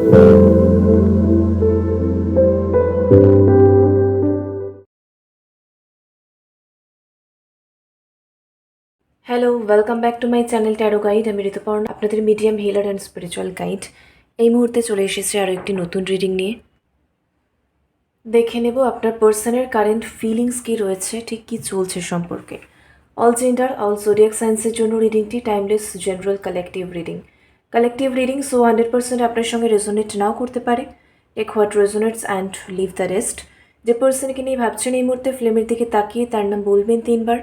Hello, welcome back to my channel tarot guide. আমি ঋতুপর্ণ, আপনাদের medium healer and spiritual guide. এই মুহূর্তে চলে এসেছে আরও একটি নতুন রিডিং নিয়ে। দেখে নেব আপনার পার্সনের কারেন্ট ফিলিংস কী রয়েছে, ঠিক কী চলছে সম্পর্কে। অল জেন্ডার, অল জোডিয়াক সায়েন্সের জন্য রিডিংটি timeless, general, collective reading. Collective reading, so 100% আপনার সঙ্গে রেজোনেট নাও করতে পারে। Take what resonates and leave the rest. যে পার্সনকে নিয়ে ভাবছেন এই মুহূর্তে, ফ্লেমের দিকে তাকিয়ে তার নাম বলবেন 3 বার।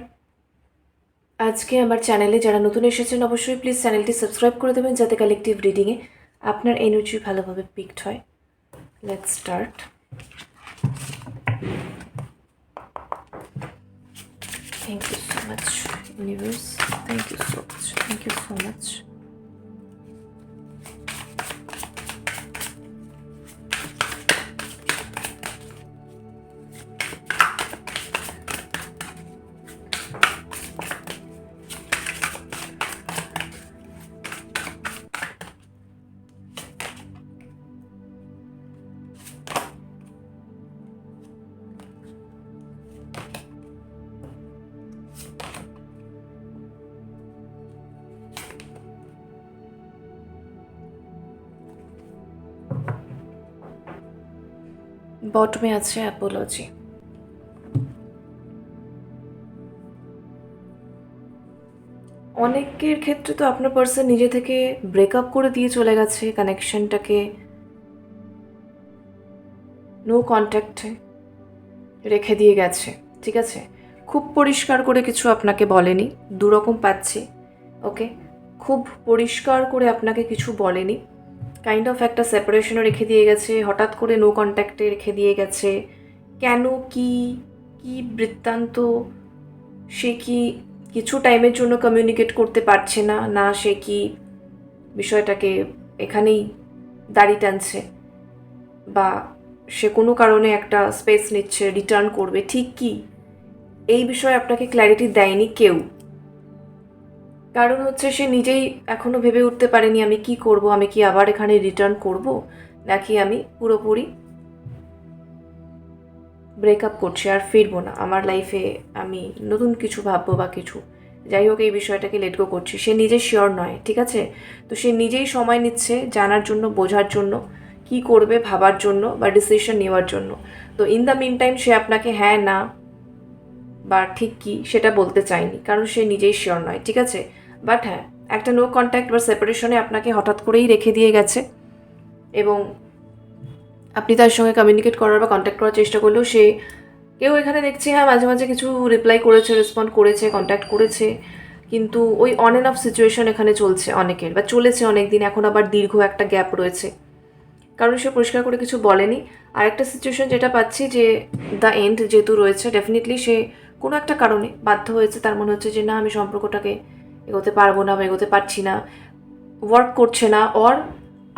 আজকে আমার চ্যানেলে যারা নতুন এসেছেন অবশ্যই প্লিজ চ্যানেলটি সাবস্ক্রাইব করে দেবেন, যাতে কালেকটিভ রিডিংয়ে আপনার এনার্জি ভালোভাবে পিকড হয়। Let's start. Thank you so much universe, thank you so much, thank you so much. বটমে আছে অ্যাপোলজি। অনেকের ক্ষেত্রে তো আপনার পার্সন নিজে থেকে ব্রেকআপ করে দিয়ে চলে গেছে, কানেকশনটাকে নো কন্ট্যাক্টে রেখে দিয়ে গেছে। ঠিক আছে, খুব পরিষ্কার করে কিছু আপনাকে বলেনি, দুরকম পাচ্ছি। ওকে, খুব পরিষ্কার করে আপনাকে কিছু বলেনি, কাইন্ড অফ একটা সেপারেশনও রেখে দিয়ে গেছে, হঠাৎ করে নো কন্ট্যাক্টে রেখে দিয়ে গেছে। কেন, কি কি বৃত্তান্ত, সে কি কিছু টাইমের জন্য কমিউনিকেট করতে পারছে না, না সে কি বিষয়টাকে এখানেই দাড়ি টানছে, বা সে কোনো কারণে একটা স্পেস নিচ্ছে, রিটার্ন করবে, ঠিক কি এই বিষয়ে আপনাকে ক্ল্যারিটি দেয়নি কেউ। কারণ হচ্ছে সে নিজেই এখনো ভেবে উঠতে পারেনি আমি কি করব, আমি কি আবার এখানে রিটার্ন করব, নাকি আমি পুরোপুরি ব্রেকআপ করছি আর ফিরবো না, আমার লাইফে আমি নতুন কিছু ভাববো বা কিছু, যাই হোক এই বিষয়টাকে লেট গো করছি। সে নিজে শিওর নয়, ঠিক আছে। তো সে নিজেই সময় নিচ্ছে জানার জন্য, বোঝার জন্য, কি করবে ভাবার জন্য বা ডিসিশন নেওয়ার জন্য। তো ইন দ্য মিন টাইম সে আপনাকে হ্যাঁ না বা ঠিক কি সেটা বলতে চায়নি, কারণ সে নিজেই শিওর নয়, ঠিক আছে। বাট হ্যাঁ, একটা নো কন্ট্যাক্ট বা সেপারেশনে আপনাকে হঠাৎ করেই রেখে দিয়ে গেছে, এবং আপনি তার সঙ্গে কমিউনিকেট করার বা কন্ট্যাক্ট করার চেষ্টা করলেও সে কেউ এখানে দেখছি হ্যাঁ মাঝে মাঝে কিছু রিপ্লাই করেছে, রেসপন্ড করেছে, কন্ট্যাক্ট করেছে, কিন্তু ওই অন অ্যান্ড অফ সিচুয়েশন এখানে চলছে অনেকের, বা চলেছে অনেক দিন, এখন আবার দীর্ঘ একটা গ্যাপ রয়েছে, কারণ সে পরিষ্কার করে কিছু বলেনি। আর একটা সিচুয়েশন যেটা পাচ্ছি যে দ্য এন্ড যেহেতু রয়েছে, ডেফিনেটলি সে কোনো একটা কারণে বাধ্য হয়েছে, তার মনে হচ্ছে যে না আমি সম্পর্কটাকে এগোতে পারবো না বা এগোতে পারছি না, ওয়ার্ক করছে না, অর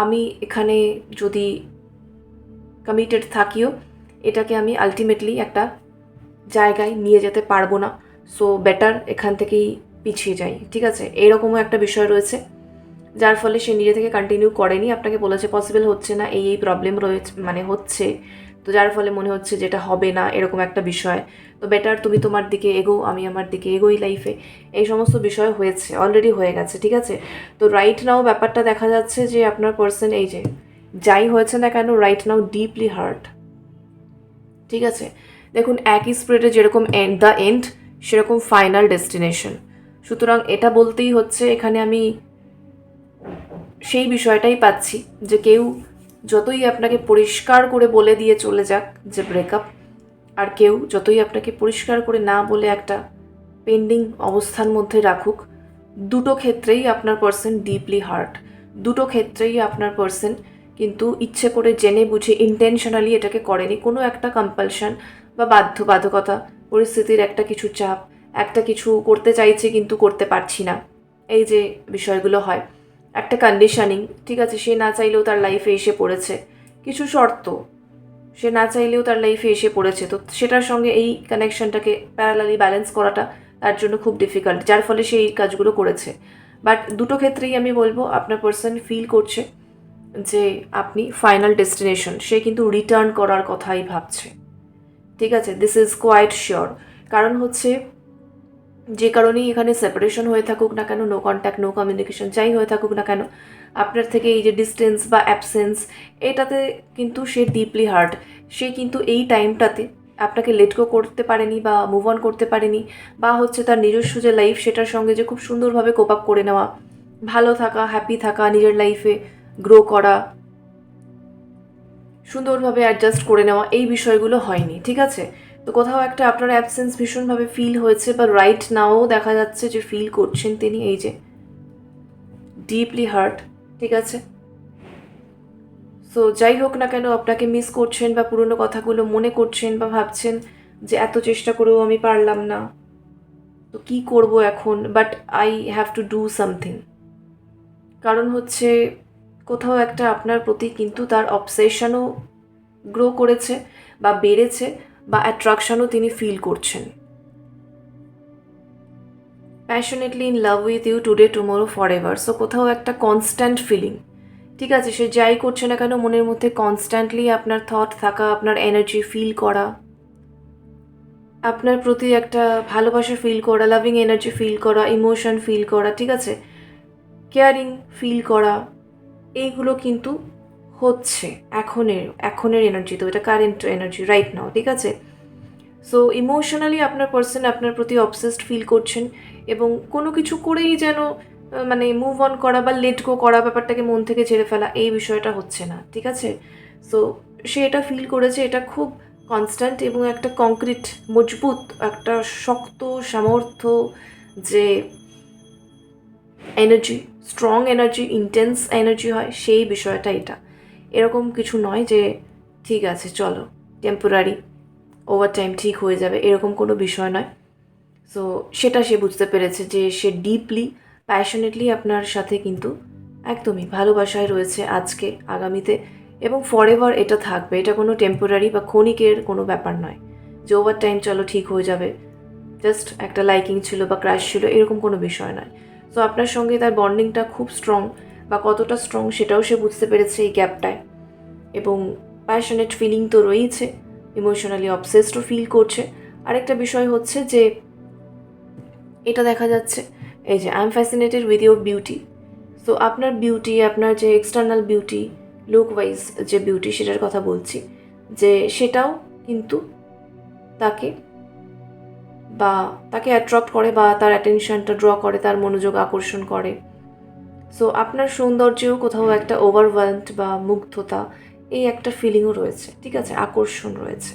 আমি এখানে যদি কমিটেড থাকিও এটাকে আমি আলটিমেটলি একটা জায়গায় নিয়ে যেতে পারবো না, সো বেটার এখান থেকেই পিছিয়ে যাই, ঠিক আছে। এইরকমও একটা বিষয় রয়েছে, যার ফলে সে নিজে থেকে কন্টিনিউ করেনি, আপনাকে বলেছে পসিবল হচ্ছে না, এই প্রবলেম রয়েছে, মানে হচ্ছে, তো যার ফলে মনে হচ্ছে যেটা হবে না এরকম একটা বিষয়, তো বেটার তুমি তোমার দিকে এগো, আমি আমার দিকে এগোই লাইফে, এই সমস্ত বিষয় হয়েছে, অলরেডি হয়ে গেছে, ঠিক আছে। তো রাইট নাও ব্যাপারটা দেখা যাচ্ছে যে আপনার পার্সন এই যে যাই হয়েছে না কেন, রাইট নাও ডিপলি হার্ট, ঠিক আছে। দেখুন একই স্পিরিটে যেরকম দ্য এন্ড সেরকম ফাইনাল ডেস্টিনেশন, সুতরাং এটা বলতেই হচ্ছে এখানে আমি সেই বিষয়টাই পাচ্ছি যে কেউ যতই আপনাকে পরিষ্কার করে বলে দিয়ে চলে যাক যে ব্রেকআপ, আর কেউ যতই আপনাকে পরিষ্কার করে না বলে একটা পেন্ডিং অবস্থার মধ্যে রাখুক, দুটো ক্ষেত্রেই আপনার পার্সন ডিপলি হার্ট, দুটো ক্ষেত্রেই আপনার পার্সন কিন্তু ইচ্ছে করে জেনে বুঝে ইন্টেনশনালি এটাকে করেনি, কোনো একটা কম্পালশন বা বাধ্যবাধকতা, পরিস্থিতির একটা কিছু চাপ, একটা কিছু করতে চাইছে কিন্তু করতে পারছি না, এই যে বিষয়গুলো হয়, একটা কন্ডিশনিং, ঠিক আছে, সে না চাইলেও তার লাইফে এসে পড়েছে, কিছু শর্ত সে না চাইলেও তার লাইফে এসে পড়েছে, তো সেটার সঙ্গে এই কানেকশনটাকে প্যারালালি ব্যালেন্স করাটা তার জন্য খুব ডিফিকাল্ট, যার ফলে সে এই কাজগুলো করেছে। বাট দুটো ক্ষেত্রেই আমি বলবো আপনার পার্সন ফিল করছে যে আপনি ফাইনাল ডেস্টিনেশন, সে কিন্তু রিটার্ন করার কথাই ভাবছে। ঠিক আছে, দিস ইজ কোয়াইট শিওর। কারণ হচ্ছে যে কারণেই এখানে সেপারেশন হয়ে থাকুক না কেন, নো কন্ট্যাক্ট নো কমিউনিকেশন যাই হয়ে থাকুক না কেন, আপনার থেকে এই যে ডিস্টেন্স বা অ্যাবসেন্স, এটাতে কিন্তু সে ডিপলি হার্ট। সে কিন্তু এই টাইমটাতে আপনাকে লেট গো করতে পারেনি বা মুভ অন করতে পারেনি, বা হচ্ছে তার নিজস্ব যে লাইফ সেটার সঙ্গে যে খুব সুন্দরভাবে কোপ আপ করে নেওয়া, ভালো থাকা, হ্যাপি থাকা, নিজের লাইফে গ্রো করা, সুন্দরভাবে অ্যাডজাস্ট করে নেওয়া, এই বিষয়গুলো হয়নি। ঠিক আছে, তো কোথাও একটা আপনার অ্যাবসেন্স ভীষণভাবে ফিল হয়েছে, বা রাইট নাও দেখা যাচ্ছে যে ফিল করছেন তিনি এই যে ডিপলি হার্ট। ঠিক আছে, সো যাই হোক না কেন আপনাকে মিস করছেন, বা পুরনো কথাগুলো মনে করছেন, বা ভাবছেন যে এত চেষ্টা করেও আমি পারলাম না, তো কী করব এখন, but I have to do something. কারণ হচ্ছে কোথাও একটা আপনার প্রতি কিন্তু তার অবসেশনও গ্রো করেছে বা বেড়েছে, বা অ্যাট্রাকশনও তিনি ফিল করছেন। Passionately in love with you today tomorrow forever. So কোথাও একটা কনস্ট্যান্ট ফিলিং। ঠিক আছে, সে যাই করছে না কেন মনের মধ্যে কনস্ট্যান্টলি আপনার থট থাকা, আপনার এনার্জি ফিল করা, আপনার প্রতি একটা ভালোবাসা ফিল করা, লাভিং এনার্জি ফিল করা, ইমোশন ফিল করা, ঠিক আছে, কেয়ারিং ফিল করা, এইগুলো কিন্তু হচ্ছে এখনের এনার্জি। তো এটা কারেন্ট এনার্জি রাইট নাও। ঠিক আছে, সো ইমোশনালি আপনার পার্সন আপনার প্রতি অবসেসড ফিল করছেন, এবং কোনো কিছু করেই যেন মানে মুভ অন করা বা লেট গো করা, ব্যাপারটাকে মন থেকে ঝেড়ে ফেলা, এই বিষয়টা হচ্ছে না। ঠিক আছে, সো সে এটা ফিল করেছে, এটা খুব কনস্ট্যান্ট এবং একটা কংক্রিট মজবুত একটা শক্ত সামর্থ্য যে energy, strong energy, intense energy হয়, সেই বিষয়টা এটা। এরকম কিছু নয় যে ঠিক আছে চলো টেম্পোরারি ওভার টাইম ঠিক হয়ে যাবে, এরকম কোনো বিষয় নয়। সো সেটা সে বুঝতে পেরেছে যে সে ডিপলি প্যাশনেটলি আপনার সাথে কিন্তু একদমই ভালোবাসায় রয়েছে আজকে, আগামীতে এবং ফরএভার এটা থাকবে। এটা কোনো টেম্পোরারি বা ক্ষণিকের কোনো ব্যাপার নয় যে ওভার টাইম চলো ঠিক হয়ে যাবে, জাস্ট একটা লাইকিং ছিল বা ক্রাশ ছিল, এরকম কোনো বিষয় নয়। সো আপনার সঙ্গে তার বন্ডিংটা খুব স্ট্রং, বা কতটা স্ট্রং সেটাও সে বুঝতে পেরেছে এই গ্যাপটায়, এবং প্যাশনেট ফিলিং তো রয়েছে, ইমোশনালি অবসেসডও ফিল করছে। আরেকটা বিষয় হচ্ছে যে এটা দেখা যাচ্ছে এই যে I am fascinated with your beauty. So আপনার বিউটি, আপনার যে এক্সটার্নাল বিউটি, লুক ওয়াইজ যে বিউটি সেটার কথা বলছি, যে সেটাও কিন্তু তাকে তাকে অ্যাট্রাক্ট করে, বা তার অ্যাটেনশনটা ড্র করে, তার মনোযোগ আকর্ষণ করে। সো আপনার সৌন্দর্যেও কোথাও একটা ওভারওয়েলমড বা মুগ্ধতা, এই একটা ফিলিংও রয়েছে। ঠিক আছে, আকর্ষণ রয়েছে।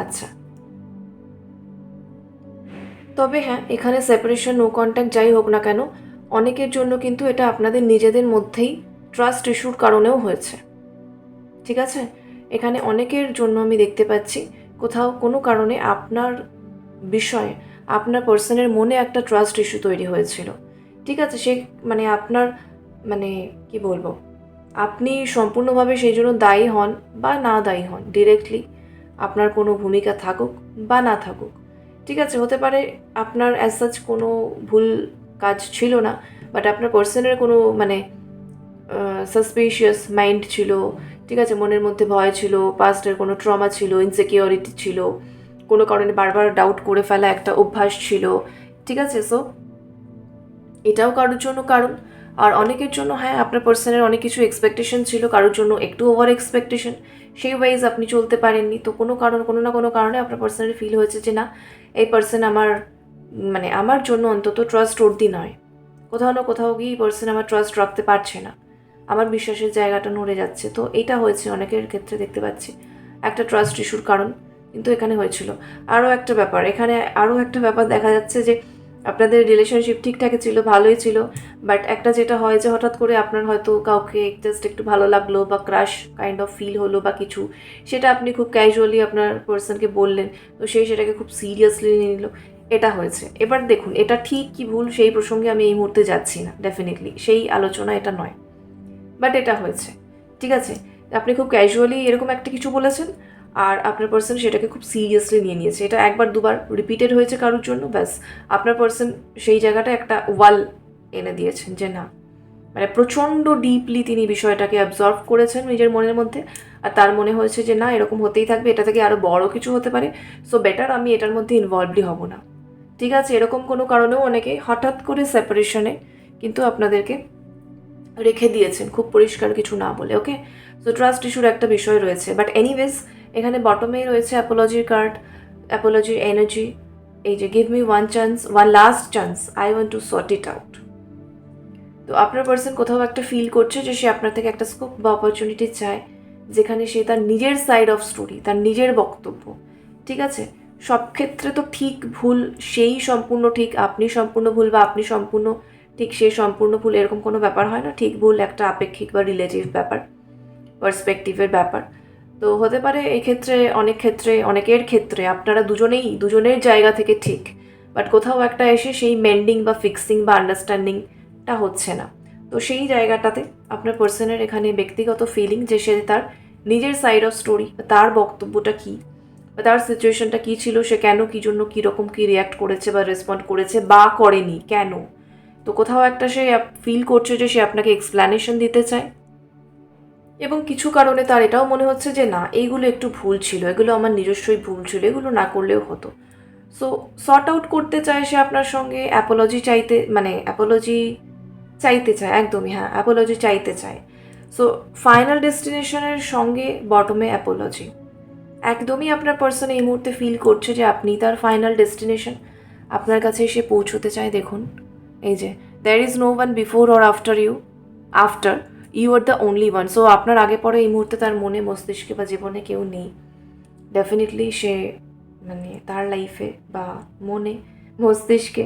আচ্ছা, তবে হ্যাঁ, এখানে সেপারেশন নো কন্ট্যাক্ট যাই হোক না কেন, অনেকের জন্য কিন্তু এটা আপনাদের নিজেদের মধ্যেই ট্রাস্ট ইস্যুর কারণেও হয়েছে। ঠিক আছে, এখানে অনেকের জন্য আমি দেখতে পাচ্ছি কোথাও কোনো কারণে আপনার বিষয়ে আপনার পার্সনের মনে একটা ট্রাস্ট ইস্যু তৈরি হয়েছিল। ঠিক আছে, সে মানে আপনার মানে কি বলবো, আপনি সম্পূর্ণভাবে সেই জন্য দায়ী হন বা না দায়ী হন, ডিরেক্টলি আপনার কোনো ভূমিকা থাকুক বা না থাকুক। ঠিক আছে, হতে পারে আপনার অ্যাজ সাচ কোনো ভুল কাজ ছিল না, বাট আপনার পার্সনের কোনো মানে সাসপিশিয়াস মাইন্ড ছিল। ঠিক আছে, মনের মধ্যে ভয় ছিল, পাস্টের কোনো ট্রমা ছিল, ইনসিকিউরিটি ছিল, কোনো কারণে বারবার ডাউট করে ফেলা একটা অভ্যাস ছিল। ঠিক আছে, সো এটাও কারোর জন্য কারণ। আর অনেকের জন্য হ্যাঁ, আপনার পার্সনের অনেক কিছু এক্সপেকটেশন ছিল, কারোর জন্য একটু ওভার এক্সপেকটেশন, সেই ওয়াইজ আপনি চলতে পারেননি। তো কোনো না কোনো কারণে আপনার পার্সনের ফিল হয়েছে যে না, এই পার্সন আমার মানে আমার জন্য অন্তত ট্রাস্ট ওর্দি নয়, কোথাও না কোথাও গিয়ে এই পার্সন আমার ট্রাস্ট রাখতে পারছে না, আমার বিশ্বাসের জায়গাটা নড়ে যাচ্ছে। তো এটা হয়েছে অনেকের ক্ষেত্রে দেখতে পাচ্ছি একটা ট্রাস্ট ইস্যুর কারণ কিন্তু এখানে হয়েছিল। আরও একটা ব্যাপার, এখানে আরও একটা ব্যাপার দেখা যাচ্ছে যে আপনাদের রিলেশনশিপ ঠিকঠাকই ছিল, ভালোই ছিল, বাট একটা যেটা হয় যে হঠাৎ করে আপনার হয়তো কাউকে জাস্ট একটু ভালো লাগলো বা ক্রাশ কাইন্ড অফ ফিল হলো বা কিছু, সেটা আপনি খুব ক্যাজুয়ালি আপনার পার্সনকে বললেন, তো সেই সেটাকে খুব সিরিয়াসলি নিয়ে নিল, এটা হয়েছে। এবার দেখুন এটা ঠিক কি ভুল সেই প্রসঙ্গে আমি এই মুহূর্তে যাচ্ছি না, ডেফিনেটলি সেই আলোচনা এটা নয়, বাট এটা হয়েছে। ঠিক আছে, আপনি খুব ক্যাজুয়ালি এরকম একটা কিছু বলেছেন, আর আপনার পার্সন সেটাকে খুব সিরিয়াসলি নিয়ে নিয়েছে। এটা একবার দুবার রিপিটেড হয়েছে কারোর জন্য, ব্যাস আপনার পার্সন সেই জায়গাটা একটা ওয়াল এনে দিয়েছেন যে না, মানে প্রচণ্ড ডিপলি তিনি বিষয়টাকে অ্যাবজর্ভ করেছেন নিজের মনের মধ্যে, আর তার মনে হয়েছে যে না, এরকম হতেই থাকবে, এটা থেকে আরও বড় কিছু হতে পারে, সো বেটার আমি এটার মধ্যে ইনভলভডই হব না। ঠিক আছে, এরকম কোনো কারণেও অনেকে হঠাৎ করে সেপারেশনে কিন্তু আপনাদেরকে রেখে দিয়েছেন খুব পরিষ্কার কিছু না বলে। ওকে, সো ট্রাস্ট ইস্যুর একটা বিষয় রয়েছে, বাট এনিওয়েজ এখানে বটমেই রয়েছে অ্যাপোলজির কার্ড, অ্যাপোলজির এনার্জি। এই যে give me one chance, one last chance, I want to sort it out. তো আপনার পার্সন কোথাও একটা ফিল করছে যে সে আপনার থেকে একটা স্কোপ বা অপরচুনিটি চায়, যেখানে সে তার নিজের সাইড অফ স্টোরি, তার নিজের বক্তব্য, ঠিক আছে, সব ক্ষেত্রে তো ঠিক ভুল সেই সম্পূর্ণ ঠিক, আপনি সম্পূর্ণ ভুল বা আপনি সম্পূর্ণ ঠিক সে সম্পূর্ণ ভুল, এরকম কোনো ব্যাপার হয় না। ঠিক ভুল একটা আপেক্ষিক বা রিলেটিভ ব্যাপার, পার্সপেক্টিভের ব্যাপার। তো হতে পারে এই ক্ষেত্রে, অনেক ক্ষেত্রে, অনেকের ক্ষেত্রে আপনারা দুজনের জায়গা থেকে ঠিক, বাট কোথাও একটা এসে সেই মেন্ডিং বা ফিক্সিং বা আন্ডারস্ট্যান্ডিংটা হচ্ছে না। তো সেই জায়গাটাতে আপনার পার্সনের এখানে ব্যক্তিগত ফিলিং যে সে তার নিজের সাইড অফ স্টোরি, তার বক্তব্যটা কী বা তার সিচুয়েশনটা কী ছিল, সে কেন, কী জন্য, কীরকম কী রিয়াক্ট করেছে বা রেসপন্ড করেছে বা করেনি, কেন। তো কোথাও একটা সে ফিল করছে যে সে আপনাকে এক্সপ্ল্যানেশন দিতে চায়, এবং কিছু কারণে তার এটাও মনে হচ্ছে যে না, এইগুলো একটু ভুল ছিল, এগুলো আমার নিজস্বই ভুল ছিল, এগুলো না করলেও হতো। সো সর্ট আউট করতে চায় সে আপনার সঙ্গে, অ্যাপোলজি চাইতে চায়, একদমই, হ্যাঁ, অ্যাপোলজি চাইতে চায়। সো ফাইনাল ডেস্টিনেশনের সঙ্গে বটমে অ্যাপোলজি, একদমই আপনার পার্সন এই মুহূর্তে ফিল করছে যে আপনি তার ফাইনাল ডেস্টিনেশন, আপনার কাছে এসে পৌঁছতে চায়। দেখুন, এই যে there is no one before or after you are the only one. So আপনার আগে পরে এই মুহূর্তে তার মনে, মস্তিষ্কে বা জীবনে কেউ নেই। ডেফিনেটলি সে মানে তার লাইফে বা মনে, মস্তিষ্কে,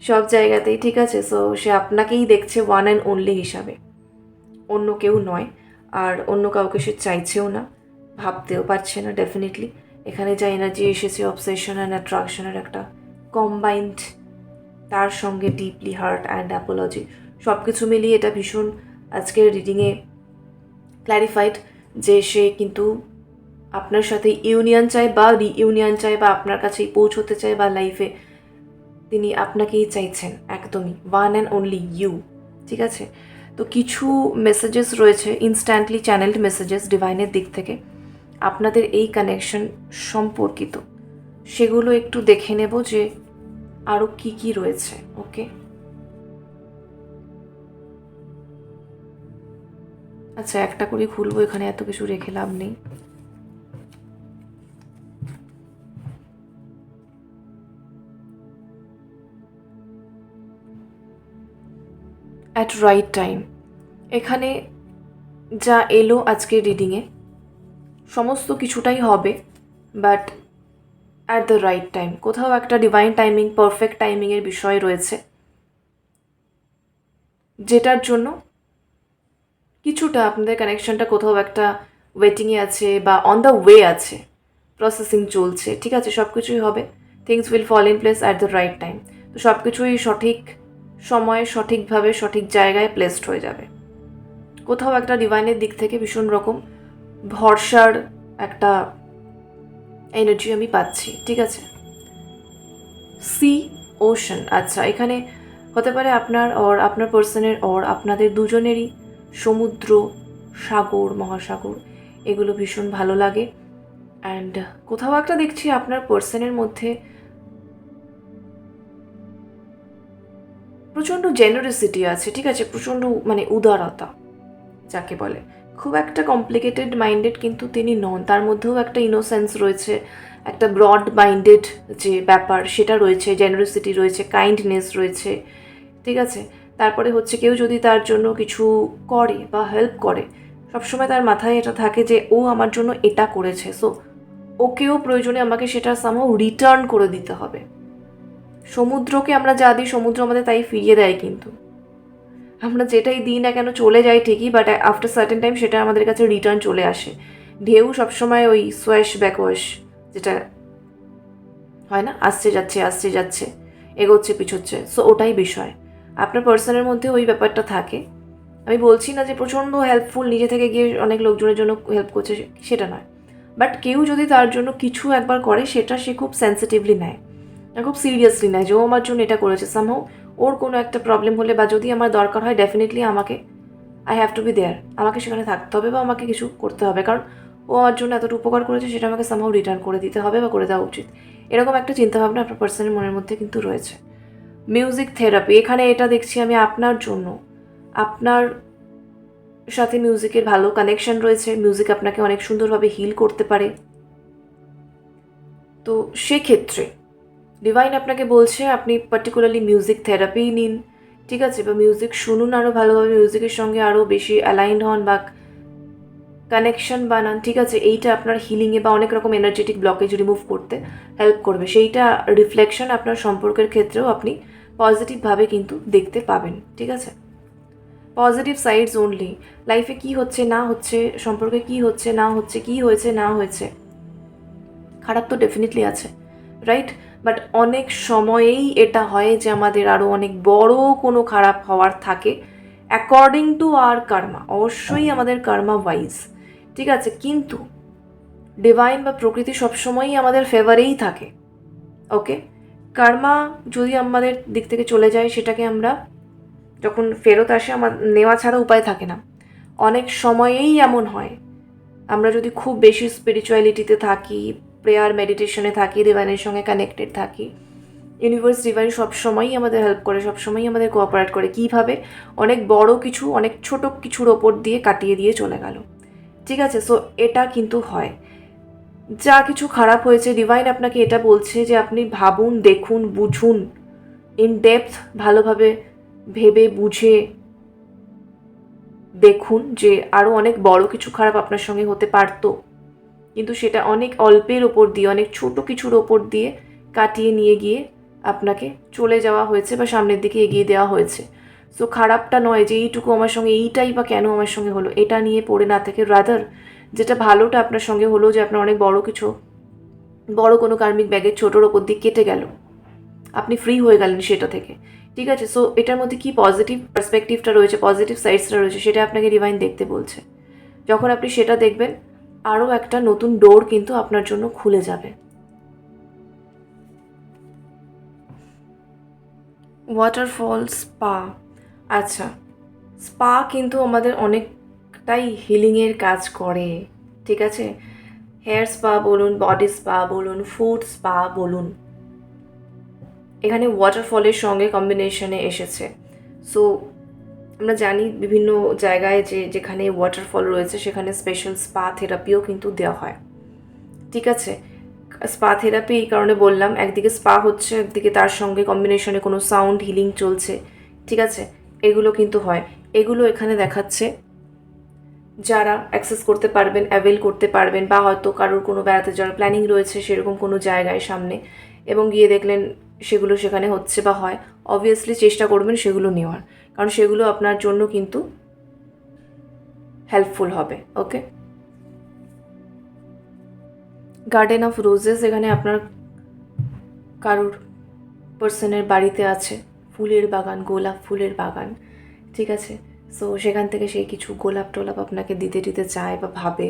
সব জায়গাতেই, ঠিক আছে। সো সে আপনাকেই দেখছে ওয়ান অ্যান্ড অনলি হিসাবে, অন্য কেউ নয়। আর অন্য কাউকে সে চাইছেও না, ভাবতেও পারছে না। ডেফিনেটলি এখানে যা এনার্জি এসেছে, অবসেশন অ্যান্ড অ্যাট্রাকশনের একটা কম্বাইন্ড, তার সঙ্গে ডিপলি হার্ট অ্যান্ড অ্যাপোলজি, সব কিছু মিলিয়ে এটা ভীষণ আজকের রিডিংয়ে ক্ল্যারিফাইড যে সে কিন্তু আপনার সাথে ইউনিয়ন চায় বা রিইউনিয়ন চায় বা আপনার কাছেই পৌঁছতে চায়, বা লাইফে তিনি আপনাকেই চাইছেন, একদমই ওয়ান অ্যান্ড অনলি ইউ, ঠিক আছে। তো কিছু মেসেজেস রয়েছে, ইনস্ট্যান্টলি চ্যানেলড মেসেজেস ডিভাইনের দিক থেকে আপনাদের এই কানেকশন সম্পর্কিত, সেগুলো একটু দেখে নেব যে আরও কী কী রয়েছে। ওকে, আচ্ছা, একটা করে খুলবো, এখানে এত কিছু রেখে লাভ নেই। অ্যাট রাইট টাইম, এখানে যা এলো আজকের রিডিংয়ে সমস্ত কিছুটাই হবে, but at the right time, কোথাও একটা ডিভাইন টাইমিং, পারফেক্ট টাইমিংয়ের বিষয় রয়েছে, যেটার জন্য কিছুটা আপনাদের কানেকশনটা কোথাও একটা ওয়েটিংয়ে আছে বা অন দ্য ওয়ে আছে, প্রসেসিং চলছে, ঠিক আছে। সব কিছুই হবে, things will fall in place at the right time. তো সব কিছুই সঠিক সময়ে, সঠিকভাবে, সঠিক জায়গায় প্লেসড হয়ে যাবে। কোথাও একটা ডিভাইনের দিক থেকে ভীষণ রকম ভরসার একটা এনার্জি আমি পাচ্ছি, ঠিক আছে। সি, ওশান, আচ্ছা, এখানে হতে পারে আপনার পার্সনের আপনাদের দুজনেরই সমুদ্র, সাগর, মহাসাগর, এগুলো ভীষণ ভালো লাগে। অ্যান্ড কোথাও একটা দেখছি আপনার পার্সনের মধ্যে প্রচণ্ড জেনারসিটি আছে, ঠিক আছে, প্রচণ্ড মানে উদারতা যাকে বলে। খুব একটা কমপ্লিকেটেড মাইন্ডেড কিন্তু তিনি নন, তার মধ্যেও একটা ইনোসেন্স রয়েছে, একটা ব্রড মাইন্ডেড যে ব্যাপার সেটা রয়েছে, জেনারসিটি রয়েছে, কাইন্ডনেস রয়েছে, ঠিক আছে। তারপরে হচ্ছে কেউ যদি তার জন্য কিছু করে বা হেল্প করে, সবসময় তার মাথায় এটা থাকে যে ও আমার জন্য এটা করেছে, সো ওকেও প্রয়োজনে আমাকে সেটা সামহাও রিটার্ন করে দিতে হবে। সমুদ্রকে আমরা যা দিই, সমুদ্র আমাদের তাই ফিরিয়ে দেয়, কিন্তু আমরা যেটাই দিই না কেন চলে যাই ঠিকই, বাট আফটার সার্টেন টাইম সেটা আমাদের কাছে রিটার্ন চলে আসে। ঢেউ সবসময় ওই সোয়াশ ব্যাকওয়াশ যেটা হয় না, আসছে যাচ্ছে, এগোচ্ছে পিছোচ্ছে, সো ওটাই বিষয়। আপনার পার্সনের মধ্যে ওই ব্যাপারটা থাকে। আমি বলছি না যে প্রচণ্ড হেল্পফুল, নিজে থেকে গিয়ে অনেক লোকজনের জন্য হেল্প করছে, সেটা নয়, বাট কেউ যদি তার জন্য কিছু একবার করে সেটা সে খুব সেন্সিটিভলি নেয়, খুব সিরিয়াসলি নেয় যে ও আমার জন্য এটা করেছে, সামহাও ওর কোনো একটা প্রবলেম হলে বা যদি আমার দরকার হয় ডেফিনেটলি আমাকে I have to be there, আমাকে সেখানে থাকতে হবে বা আমাকে কিছু করতে হবে, কারণ ও আমার জন্য এতটা উপকার করেছে, সেটা আমাকে সামহাও রিটার্ন করে দিতে হবে বা করে দেওয়া উচিত। এরকম একটা চিন্তাভাবনা আপনার পার্সনের মনের মধ্যে কিন্তু রয়েছে। মিউজিক থেরাপি, এখানে এটা দেখছি আমি আপনার জন্য, আপনার সাথে মিউজিকের ভালো কানেকশন রয়েছে, মিউজিক আপনাকে অনেক সুন্দরভাবে হিল করতে পারে। তো সেক্ষেত্রে ডিভাইন আপনাকে বলছে আপনি পার্টিকুলারলি মিউজিক থেরাপি নিন, ঠিক আছে, বা মিউজিক শুনুন আরও ভালোভাবে, মিউজিকের সঙ্গে আরও বেশি অ্যালাইন্ড হন বা কানেকশন বানান, ঠিক আছে। এইটা আপনার হিলিংয়ে বা অনেক রকম এনার্জেটিক ব্লকেজ রিমুভ করতে হেল্প করবে। সেইটা রিফ্লেকশন আপনার সম্পর্কের ক্ষেত্রেও আপনি পজিটিভভাবে কিন্তু দেখতে পাবেন, ঠিক আছে। Positive sides only. লাইফে কী হচ্ছে না হচ্ছে, সম্পর্কে কী হচ্ছে না হচ্ছে, কী হয়েছে না হয়েছে, খারাপ তো ডেফিনেটলি আছে, রাইট? বাট অনেক সময়েই এটা হয় যে আমাদের আরও অনেক বড় কোনো খারাপ হওয়ার থাকে অ্যাকর্ডিং টু আওয়ার কার্মা, অবশ্যই আমাদের কার্মা ওয়াইজ, ঠিক আছে। কিন্তু ডিভাইন বা প্রকৃতি সবসময়ই আমাদের ফেভারেই থাকে, ওকে। কার্মা যদি আমাদের দিক থেকে চলে যায়, সেটাকে আমরা যখন ফেরত আসে আমার নেওয়া ছাড়া উপায় থাকে না। অনেক সময়েই এমন হয়, আমরা যদি খুব বেশি স্পিরিচুয়ালিটিতে থাকি, প্রেয়ার মেডিটেশনে থাকি, ডিভাইনের সঙ্গে কানেক্টেড থাকি, ইউনিভার্স ডিভাইন সবসময়ই আমাদের হেল্প করে, সবসময়ই আমাদের কোঅপারেট করে। কীভাবে? অনেক বড় কিছু অনেক ছোট কিছুর ওপর দিয়ে কাটিয়ে দিয়ে চলে গেল, ঠিক আছে। সো এটা কিন্তু হয়, যা কিছু খারাপ হয়েছে ডিভাইন আপনাকে এটা বলছে যে আপনি ভাবুন, দেখুন, বুঝুন, ইন ডেপথ ভালোভাবে ভেবে বুঝে দেখুন যে আরও অনেক বড় কিছু খারাপ আপনার সঙ্গে হতে পারতো, কিন্তু সেটা অনেক অল্পের ওপর দিয়ে, অনেক ছোট কিছুর ওপর দিয়ে কাটিয়ে নিয়ে গিয়ে আপনাকে চলে যাওয়া হয়েছে বা সামনের দিকে এগিয়ে দেওয়া হয়েছে। সো খারাপটা নয় যে এইটুকু আমার সঙ্গে, এইটাই বা কেন আমার সঙ্গে হলো, এটা নিয়ে পড়ে না থেকে রাদার যেটা ভালোটা আপনার সঙ্গে হলো, যে আপনার অনেক বড় কিছু, বড় কোনো কার্মিক ব্যাগের ছোটোর ওপর দিয়ে কেটে গেল, আপনি ফ্রি হয়ে গেলেন সেটা থেকে, ঠিক আছে। সো এটার মধ্যে কি পজিটিভ পার্সপেক্টিভটা রয়েছে, পজিটিভ সাইডসটা রয়েছে, সেটা আপনাকে ডিভাইন দেখতে বলছে। যখন আপনি সেটা দেখবেন, আরও একটা নতুন ডোর কিন্তু আপনার জন্য খুলে যাবে। ওয়াটারফল, স্পা, আচ্ছা, স্পা কিন্তু আমাদের অনেকটাই হিলিংয়ের কাজ করে, ঠিক আছে। হেয়ার স্পা বলুন, বডি স্পা বলুন, ফুড স্পা বলুন, এখানে ওয়াটারফলের সঙ্গে কম্বিনেশনে এসেছে। সো আমরা জানি বিভিন্ন জায়গায় যেখানে ওয়াটারফল রয়েছে সেখানে স্পেশাল স্পা থেরাপিও কিন্তু দেওয়া হয়, ঠিক আছে। স্পা থেরাপি এই কারণে বললাম, একদিকে স্পা হচ্ছে, একদিকে তার সঙ্গে কম্বিনেশনে কোনো সাউন্ড হিলিং চলছে, ঠিক আছে। এগুলো কিন্তু হয়, এগুলো এখানে দেখাচ্ছে যারা অ্যাক্সেস করতে পারবেন, অ্যাভেল করতে পারবেন, বা হয়তো কারোর কোনো বেড়াতে যাওয়ার প্ল্যানিং রয়েছে সেরকম কোনো জায়গায় সামনে, এবং গিয়ে দেখলেন সেগুলো সেখানে হচ্ছে বা হয়, অবভিয়াসলি চেষ্টা করবেন সেগুলো নেওয়ার, কারণ সেগুলো আপনার জন্য কিন্তু হেল্পফুল হবে, ওকে। গার্ডেন অফ রোজেস, এখানে আপনার কারোর পার্সনের বাড়িতে আছে ফুলের বাগান, গোলাপ ফুলের বাগান, ঠিক আছে। সো সেখান থেকে সেই কিছু গোলাপ টোলাপ আপনাকে দিতে চায় বা ভাবে,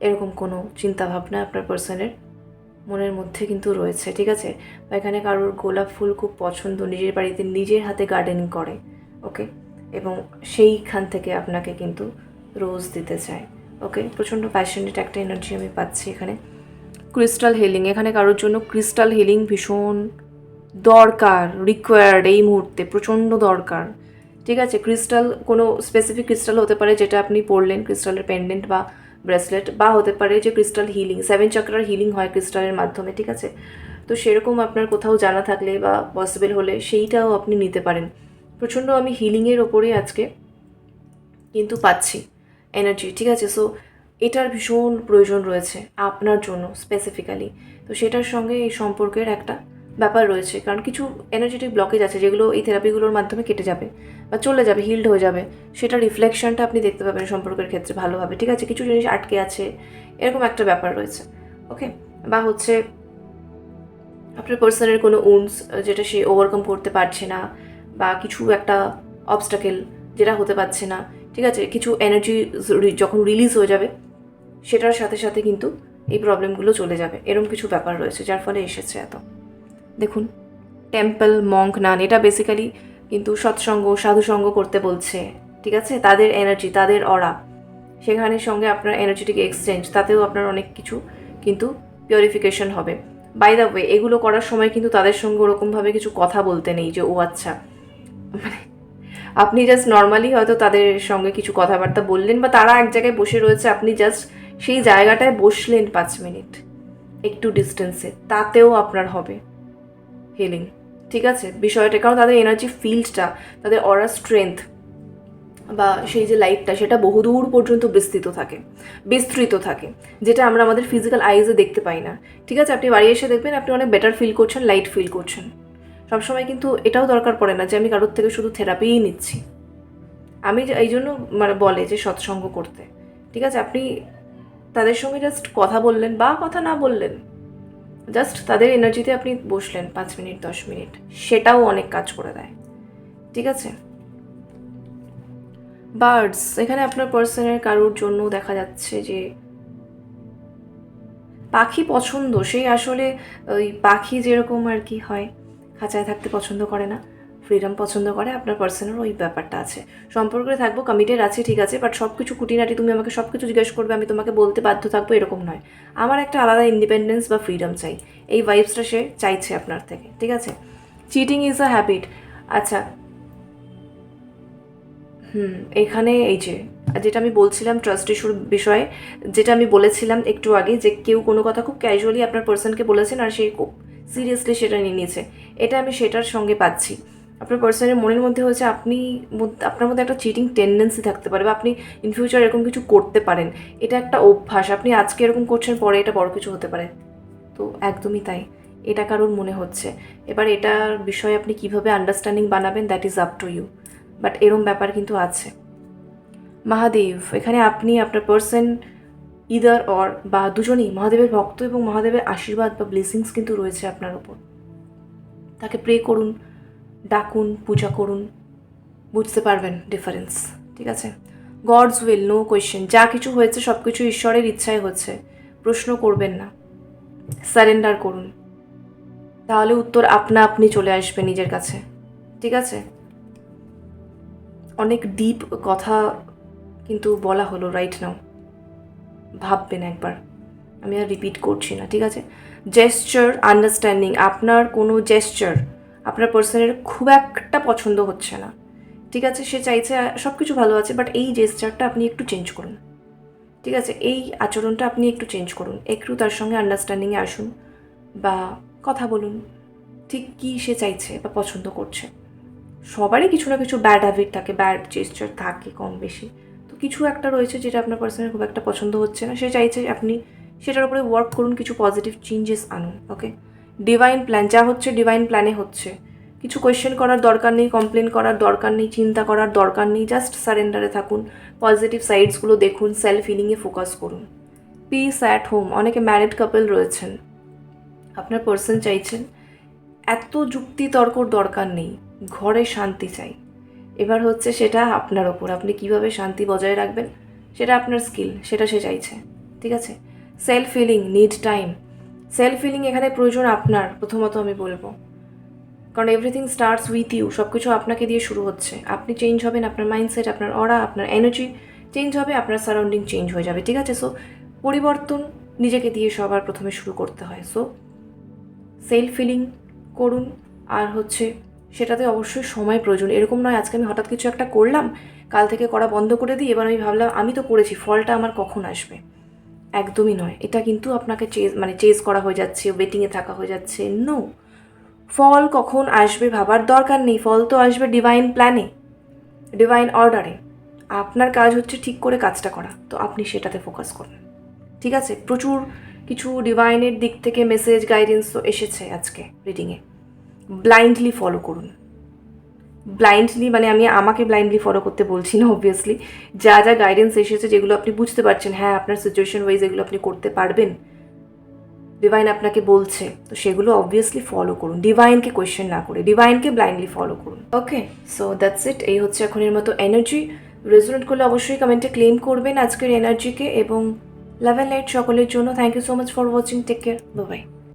এরকম কোনো চিন্তাভাবনা আপনার পার্সনের মনের মধ্যে কিন্তু রয়েছে, ঠিক আছে। বা এখানে কারোর গোলাপ ফুল খুব পছন্দ, নিজের বাড়িতে নিজের হাতে গার্ডেনিং করে, ওকে, এবং সেইখান থেকে আপনাকে কিন্তু রোজ দিতে চায়, ওকে। প্রচণ্ড প্যাশনেট একটা এনার্জি আমি পাচ্ছি এখানে। ক্রিস্টাল হিলিং, এখানে কারোর জন্য ক্রিস্টাল হিলিং ভীষণ দরকার, রিকোয়ার্ড এই মুহূর্তে, প্রচণ্ড দরকার, ঠিক আছে। ক্রিস্টাল কোনো স্পেসিফিক ক্রিস্টাল হতে পারে যেটা আপনি পরলেন, ক্রিস্টালের পেন্ডেন্ট বা ব্রেসলেট, বা হতে পারে যে ক্রিস্টাল হিলিং, 7 চক্রার হিলিং হয় ক্রিস্টালের মাধ্যমে, ঠিক আছে। তো সেরকম আপনার কোথাও জানা থাকলে বা পসিবল হলে সেইটাও আপনি নিতে পারেন। প্রচণ্ড আমি হিলিংয়ের ওপরে আজকে কিন্তু পাচ্ছি এনার্জি, ঠিক আছে। সো এটার ভীষণ প্রয়োজন রয়েছে আপনার জন্য স্পেসিফিক্যালি। তো সেটার সঙ্গে এই সম্পর্কের একটা ব্যাপার রয়েছে, কারণ কিছু এনার্জেটিক ব্লকেজ আছে যেগুলো এই থেরাপিগুলোর মাধ্যমে কেটে যাবে বা চলে যাবে, হিল্ড হয়ে যাবে, সেটা রিফ্লেকশনটা আপনি দেখতে পাবেন সম্পর্কের ক্ষেত্রে ভালোভাবে, ঠিক আছে। কিছু জিনিস আটকে আছে, এরকম একটা ব্যাপার রয়েছে, ওকে। বা হচ্ছে আপনার পার্সনের কোনো উন্স যেটা সে ওভারকাম করতে পারছে না, বা কিছু একটা অবস্টাকেল যেটা হতে পারছে না, ঠিক আছে। কিছু এনার্জি যখন রিলিজ হয়ে যাবে সেটার সাথে সাথে কিন্তু এই প্রবলেমগুলো চলে যাবে, এরকম কিছু ব্যাপার রয়েছে যার ফলে এসেছে এত। দেখুন, টেম্পল, মঙ্ক, নান, এটা বেসিক্যালি কিন্তু সৎসঙ্গ সাধুসঙ্গ করতে বলছে, ঠিক আছে? তাদের এনার্জি, তাদের অরা, সেখানে সঙ্গে আপনার এনার্জেটিক এক্সচেঞ্জ, তাতেও আপনার অনেক কিছু কিন্তু পিউরিফিকেশন হবে। বাই দ্য ওয়ে, এগুলো করার সময় কিন্তু তাদের সঙ্গে ওরকমভাবে কিছু কথা বলতে নেই যে ও আচ্ছা, মানে আপনি জাস্ট নর্মালি হয়তো তাদের সঙ্গে কিছু কথাবার্তা বললেন, বা তারা এক জায়গায় বসে রয়েছে, আপনি জাস্ট সেই জায়গাটায় বসলেন 5 মিনিট একটু ডিস্টেন্সে, তাতেও আপনার হবে হিলিং, ঠিক আছে? বিষয়টা, কারণ তাদের এনার্জি ফিল্ডটা, তাদের অরা স্ট্রেংথ বা সেই যে লাইটটা, সেটা বহুদূর পর্যন্ত বিস্তৃত থাকে, যেটা আমরা আমাদের ফিজিক্যাল আইজে দেখতে পাই না, ঠিক আছে? আপনি বাড়ি এসে দেখবেন আপনি অনেক বেটার ফিল করছেন, লাইট ফিল করছেন। সবসময় কিন্তু এটাও দরকার পড়ে না যে আমি কারোর থেকে শুধু থেরাপিই নিচ্ছি। আমি এই জন্য মানে বলে যে সৎসঙ্গ করতে, ঠিক আছে? আপনি তাদের সঙ্গে জাস্ট কথা বললেন বা কথা না বললেন, জাস্ট তাদের এনার্জিতে আপনি বসলেন 5 মিনিট 10 মিনিট, সেটাও অনেক কাজ করে দেয়, ঠিক আছে? বার্ডস, এখানে আপনার পার্সনের কারোর জন্য দেখা যাচ্ছে যে পাখি পছন্দ, সেই আসলে ওই পাখি যেরকম আর কি হয়, খাঁচায় থাকতে পছন্দ করে না, ফ্রিডম পছন্দ করে, আপনার পার্সনের ওই ব্যাপারটা আছে। সম্পর্কে থাকবো, কমিটেড আছে, ঠিক আছে, বাট সব কিছু খুঁটিনাটি তুমি আমাকে সব কিছু জিজ্ঞেস করবে, আমি তোমাকে বলতে বাধ্য থাকবো, এরকম নয়। আমার একটা আলাদা ইন্ডিপেন্ডেন্স বা ফ্রিডম চাই, এই ভাইবসটা সে চাইছে আপনার থেকে, ঠিক আছে? Cheating is a habit. আচ্ছা, এখানে এই যে যেটা আমি বলছিলাম ট্রাস্ট ইস্যুর বিষয়ে, যেটা আমি বলেছিলাম একটু আগে, যে কেউ কোনো কথা খুব ক্যাজুয়ালি আপনার পার্সনকে বলেছেন আর সে খুব সিরিয়াসলি সেটা নিয়ে নিয়েছে, এটা আমি সেটার সঙ্গে পাচ্ছি। আপনার পার্সনের মনের মধ্যে হচ্ছে আপনার মধ্যে একটা চিটিং টেন্ডেন্সি থাকতে পারে, বা আপনি ইন ফিউচার এরকম কিছু করতে পারেন, এটা একটা অভ্যাস, আপনি আজকে এরকম করছেন, পরে এটা বড় কিছু হতে পারে। তো একদমই তাই, এটা কারোর মনে হচ্ছে। এবার এটার বিষয়ে আপনি কিভাবে আন্ডারস্ট্যান্ডিং বানাবেন, that is up to you, but এরম ব্যাপার কিন্তু আছে। মহাদেব, এখানে আপনি আপনার পার্সন ইদার অর বা দুজনেই মহাদেবের ভক্ত, এবং মহাদেবের আশীর্বাদ বা ব্লেসিংস কিন্তু রয়েছে আপনার ওপর। তাকে প্রে করুন, ডাকুন, পূজা করুন, বুঝতে পারবেন ডিফারেন্স, ঠিক আছে? গডস উইল, নো কোয়েশ্চেন, যা কিছু হয়েছে সব কিছু ঈশ্বরের ইচ্ছায় হচ্ছে, প্রশ্ন করবেন না, সারেন্ডার করুন, তাহলে উত্তর আপনা আপনি চলে আসবে নিজের কাছে, ঠিক আছে? অনেক ডিপ কথা কিন্তু বলা হলো রাইট নাও, ভাববেন একবার, আমি আর রিপিট করছি না, ঠিক আছে? জেস্চার আন্ডারস্ট্যান্ডিং, আপনার কোনো জেস্চার আপনার পার্সনের খুব একটা পছন্দ হচ্ছে না, ঠিক আছে? সে চাইছে সব কিছু ভালো আছে, বাট এই জেস্চারটা আপনি একটু চেঞ্জ করুন, ঠিক আছে? এই আচরণটা আপনি একটু চেঞ্জ করুন, একটু তার সঙ্গে আন্ডারস্ট্যান্ডিংয়ে আসুন, বা কথা বলুন, ঠিক কী সে চাইছে বা পছন্দ করছে। সবারই কিছু না কিছু ব্যাড হ্যাবিট থাকে, ব্যাড জেস্চার থাকে কম বেশি, তো কিছু একটা রয়েছে যেটা আপনার পার্সনের খুব একটা পছন্দ হচ্ছে না, সে চাইছে আপনি সেটার উপরে ওয়ার্ক করুন, কিছু পজিটিভ চেঞ্জেস আনুন, ওকে? ডিভাইন প্ল্যান, যা হচ্ছে ডিভাইন প্ল্যানে হচ্ছে, কিছু কোয়েশ্চেন করার দরকার নেই, কমপ্লেন করার দরকার নেই, চিন্তা করার দরকার নেই, জাস্ট সারেন্ডারে থাকুন, পজিটিভ সাইডসগুলো দেখুন, সেলফ হিলিংয়ে ফোকাস করুন। পিস অ্যাট হোম, অনেকে ম্যারিড কাপল রয়েছেন, আপনার পার্সন চাইছেন এত যুক্তি তর্কর দরকার নেই, ঘরে শান্তি চাই। এবার হচ্ছে সেটা আপনার ওপর, আপনি কিভাবে শান্তি বজায় রাখবেন, সেটা আপনার স্কিল, সেটা সে চাইছে, ঠিক আছে? Self healing need time, self healing এখানে প্রয়োজন আপনার, প্রথমত আমি বলবো, কারণ এভরিথিং স্টার্টস উইথ ইউ, সব কিছু আপনাকে দিয়ে শুরু হচ্ছে। আপনি চেঞ্জ হবেন, আপনার মাইন্ডসেট, আপনার অরা, আপনার এনার্জি চেঞ্জ হবে, আপনার সারাউন্ডিং চেঞ্জ হয়ে যাবে, ঠিক আছে? সো পরিবর্তন নিজেকে দিয়ে সবার প্রথমে শুরু করতে হয়। সো সেলফ হিলিং করুন, আর হচ্ছে সেটাতে অবশ্যই সময় প্রয়োজন, এরকম নয় আজকে আমি হঠাৎ কিছু একটা করলাম, কাল থেকে করা বন্ধ করে দিই, এবার আমি ভাবলাম আমি তো করেছি, ফলটা আমার কখন আসবে, একদমই নয়। এটা কিন্তু আপনাকে চেজ করা হয়ে যাচ্ছে, ওয়েটিংয়ে থাকা হয়ে যাচ্ছে। নো, ফল কখন আসবে ভাবার দরকার নেই, ফল তো আসবে ডিভাইন প্ল্যানে, ডিভাইন অর্ডারে। আপনার কাজ হচ্ছে ঠিক করে কাজটা করা, তো আপনি সেটাতে ফোকাস করুন, ঠিক আছে? প্রচুর কিছু ডিভাইনের দিক থেকে মেসেজ গাইডেন্স তো এসেছে আজকে রিডিংয়ে, ব্লাইন্ডলি ফলো করুন। ব্লাইন্ডলি মানে আমি আমাকে ব্লাইন্ডলি ফলো করতে বলছি না, অবভিয়াসলি যা যা গাইডেন্স এসেছে, যেগুলো আপনি বুঝতে পারছেন হ্যাঁ আপনার সিচুয়েশন ওয়াইজ এগুলো আপনি করতে পারবেন, ডিভাইন আপনাকে বলছে, তো সেগুলো অবভিয়াসলি ফলো করুন, ডিভাইনকে কোয়েশ্চেন না করে, ডিভাইনকে ব্লাইন্ডলি ফলো করুন, ওকে? সো দ্যাটস ইট, এই হচ্ছে এখনের মতো এনার্জি। রেজোনেট করলে অবশ্যই কমেন্টে ক্লেম করবেন আজকের এনার্জিকে, এবং লাভ অ্যান্ড লাইট সকলের জন্য। Thank you so much for watching, take care, bye by.